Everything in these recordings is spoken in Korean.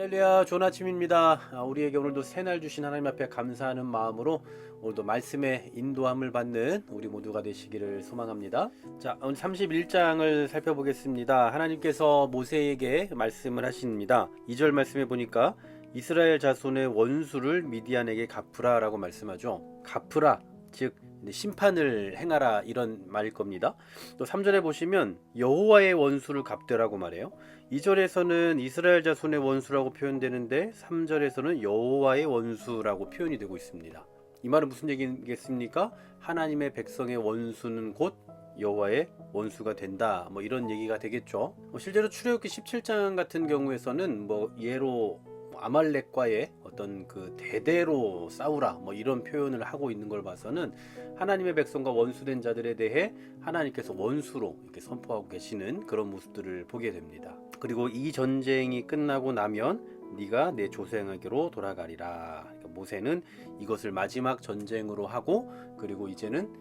할렐루야, 좋은 아침입니다. 우리에게 오늘도 새날 주신 하나님 앞에 감사하는 마음으로 오늘도 말씀의 인도함을 받는 우리 모두가 되시기를 소망합니다. 자, 오늘 31장을 살펴보겠습니다. 하나님께서 모세에게 말씀을 하십니다. 2절 말씀에 보니까 이스라엘 자손의 원수를 미디안에게 갚으라 라고 말씀하죠. 갚으라, 즉 심판을 행하라, 이런 말일 겁니다. 또 3절에 보시면 여호와의 원수를 갚되라고 말해요. 2절에서는 이스라엘 자손의 원수라고 표현되는데 3절에서는 여호와의 원수라고 표현이 되고 있습니다. 이 말은 무슨 얘기겠습니까? 하나님의 백성의 원수는 곧 여호와의 원수가 된다, 이런 얘기가 되겠죠. 실제로 출애굽기 17장 같은 경우에서는 예로 아말렉과의 어떤 그 대대로 싸우라, 이런 표현을 하고 있는 걸 봐서는 하나님의 백성과 원수된 자들에 대해 하나님께서 원수로 이렇게 선포하고 계시는 그런 모습들을 보게 됩니다. 그리고 이 전쟁이 끝나고 나면 네가 내 조상에게로 돌아가리라. 그러니까 모세는 이것을 마지막 전쟁으로 하고, 그리고 이제는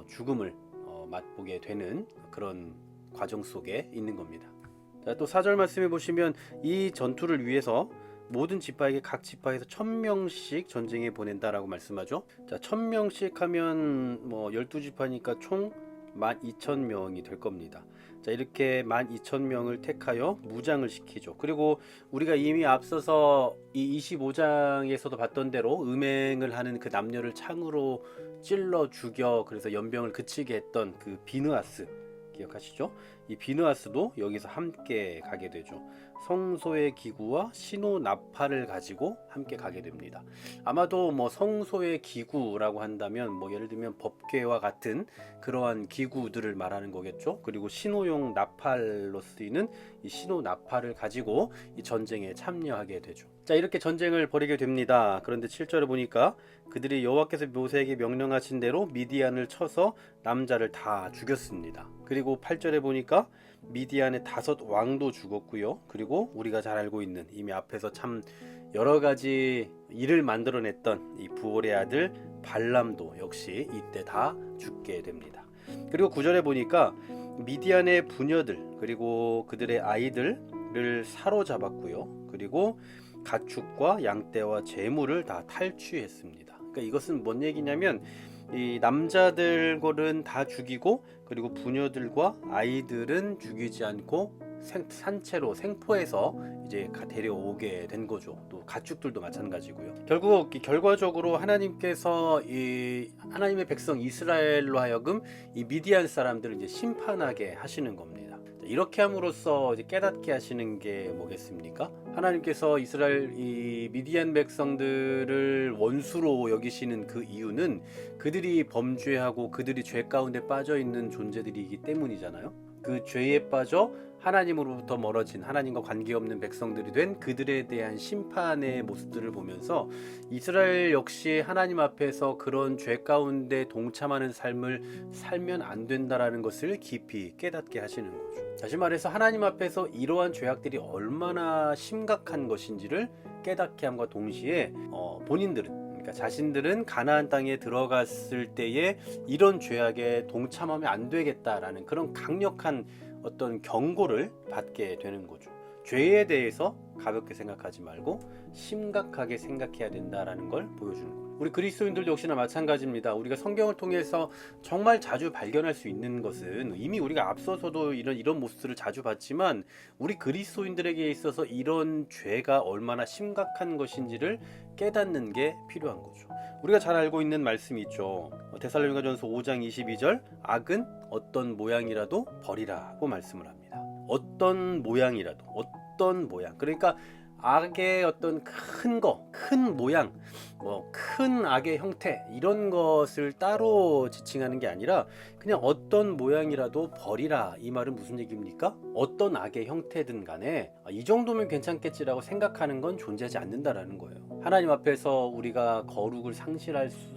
죽음을 맛보게 되는 그런 과정 속에 있는 겁니다. 자, 또 4절 말씀해 보시면 이 전투를 위해서 모든 지파에게 각 지파에서 1000명씩 전쟁에 보낸다라고 말씀하죠. 자, 1000명씩 하면 12지파니까 총 12,000명이 될 겁니다. 자, 이렇게 12,000명을 택하여 무장을 시키죠. 그리고 우리가 이미 앞서서 이 25장에서도 봤던 대로 음행을 하는 그 남녀를 창으로 찔러 죽여 그래서 연병을 그치게 했던 그 비느하스 기억하시죠? 이 비느하스도 여기서 함께 가게 되죠. 성소의 기구와 신호 나팔을 가지고 함께 가게 됩니다. 아마도 성소의 기구라고 한다면 예를 들면 법궤와 같은 그러한 기구들을 말하는 거겠죠. 그리고 신호용 나팔로 쓰이는 이 신호 나팔을 가지고 이 전쟁에 참여하게 되죠. 자, 이렇게 전쟁을 벌이게 됩니다. 그런데 7절에 보니까 그들이 여호와께서 모세에게 명령하신 대로 미디안을 쳐서 남자를 다 죽였습니다. 그리고 8절에 보니까 미디안의 5 왕도 죽었고요. 그리고 우리가 잘 알고 있는 이미 앞에서 참 여러 가지 일을 만들어냈던 이 부올의 아들 발람도 역시 이때 다 죽게 됩니다. 그리고 9절에 보니까 미디안의 부녀들 그리고 그들의 아이들을 사로잡았고요. 그리고 가축과 양떼와 재물을 다 탈취했습니다. 그러니까 이것은 뭔 얘기냐면 이 남자들은 다 죽이고, 그리고 부녀들과 아이들은 죽이지 않고 산채로 생포해서 이제 데려오게 된 거죠. 또 가축들도 마찬가지고요. 결국 결과적으로 하나님께서 이 하나님의 백성 이스라엘로 하여금 이 미디안 사람들을 이제 심판하게 하시는 겁니다. 이렇게 함으로써 이제 깨닫게 하시는 게 뭐겠습니까? 하나님께서 이스라엘 이 미디안 백성들을 원수로 여기시는 그 이유는 그들이 범죄하고 그들이 죄 가운데 빠져 있는 존재들이기 때문이잖아요. 그 죄에 빠져 하나님으로부터 멀어진, 하나님과 관계없는 백성들이 된 그들에 대한 심판의 모습들을 보면서 이스라엘 역시 하나님 앞에서 그런 죄 가운데 동참하는 삶을 살면 안 된다라는 것을 깊이 깨닫게 하시는 거죠. 다시 말해서 하나님 앞에서 이러한 죄악들이 얼마나 심각한 것인지를 깨닫게 함과 동시에 본인들은, 그러니까 자신들은 가나안 땅에 들어갔을 때에 이런 죄악에 동참하면 안 되겠다라는 그런 강력한 어떤 경고를 받게 되는 거죠. 죄에 대해서 가볍게 생각하지 말고 심각하게 생각해야 된다라는 걸 보여주는 거예요. 우리 그리스도인들도 역시나 마찬가지입니다. 우리가 성경을 통해서 정말 자주 발견할 수 있는 것은 이미 우리가 앞서서도 이런 모습들을 자주 봤지만 우리 그리스도인들에게 있어서 이런 죄가 얼마나 심각한 것인지를 깨닫는 게 필요한 거죠. 우리가 잘 알고 있는 말씀이 있죠. 데살로니가전서 5장 22절 악은 어떤 모양이라도 버리라고 말씀을 합니다. 어떤 모양이라도, 어떤 모양. 그러니까 악의 어떤 큰 모양, 큰 악의 형태 이런 것을 따로 지칭하는 게 아니라 그냥 어떤 모양이라도 버리라. 이 말은 무슨 얘기입니까? 어떤 악의 형태든 간에 이 정도면 괜찮겠지라고 생각하는 건 존재하지 않는다라는 거예요. 하나님 앞에서 우리가 거룩을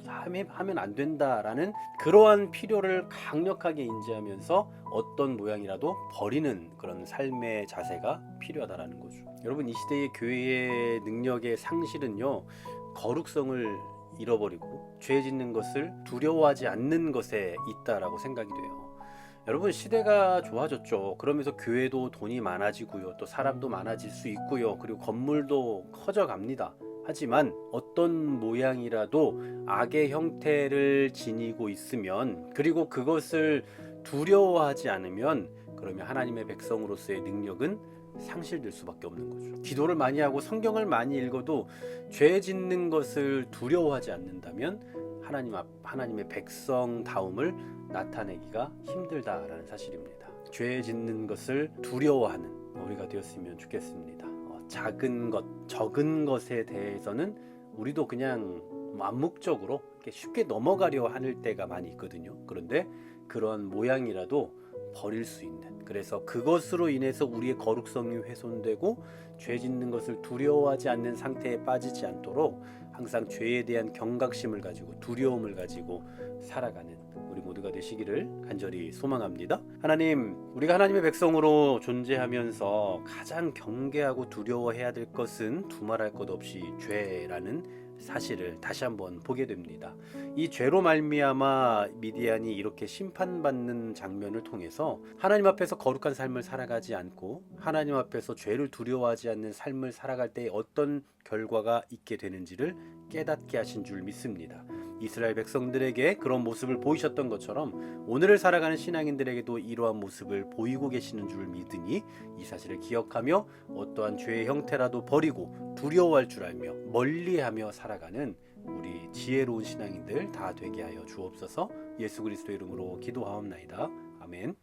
하면 안 된다라는 그러한 필요를 강력하게 인지하면서 어떤 모양이라도 버리는 그런 삶의 자세가 필요하다라는 거죠. 여러분, 이 시대의 교회의 능력의 상실은요, 거룩성을 잃어버리고 죄 짓는 것을 두려워하지 않는 것에 있다라고 생각이 돼요. 여러분, 시대가 좋아졌죠. 그러면서 교회도 돈이 많아지고요. 또 사람도 많아질 수 있고요. 그리고 건물도 커져 갑니다. 하지만 어떤 모양이라도 악의 형태를 지니고 있으면, 그리고 그것을 두려워하지 않으면, 그러면 하나님의 백성으로서의 능력은 상실될 수밖에 없는 거죠. 기도를 많이 하고 성경을 많이 읽어도 죄 짓는 것을 두려워하지 않는다면 하나님의 백성다움을 나타내기가 힘들다라는 사실입니다. 죄 짓는 것을 두려워하는 우리가 되었으면 좋겠습니다. 작은 것, 적은 것에 대해서는 우리도 그냥 암묵적으로 쉽게 넘어가려 하는 때가 많이 있거든요. 그런데 그런 모양이라도 버릴 수 있는, 그래서 그것으로 인해서 우리의 거룩성이 훼손되고 죄 짓는 것을 두려워하지 않는 상태에 빠지지 않도록 항상 죄에 대한 경각심을 가지고 두려움을 가지고 살아가는 우리 모두가 되시기를 간절히 소망합니다. 하나님, 우리가 하나님의 백성으로 존재하면서 가장 경계하고 두려워해야 될 것은 두말할 것 없이 죄라는 사실을 다시 한번 보게 됩니다. 이 죄로 말미암아 미디안이 이렇게 심판받는 장면을 통해서 하나님 앞에서 거룩한 삶을 살아가지 않고 하나님 앞에서 죄를 두려워하지 않는 삶을 살아갈 때 어떤 결과가 있게 되는지를 깨닫게 하신 줄 믿습니다. 이스라엘 백성들에게 그런 모습을 보이셨던 것처럼 오늘을 살아가는 신앙인들에게도 이러한 모습을 보이고 계시는 줄 믿으니 이 사실을 기억하며 어떠한 죄의 형태라도 버리고 두려워할 줄 알며 멀리하며 살아가는 우리 지혜로운 신앙인들 다 되게 하여 주옵소서. 예수 그리스도의 이름으로 기도하옵나이다. 아멘.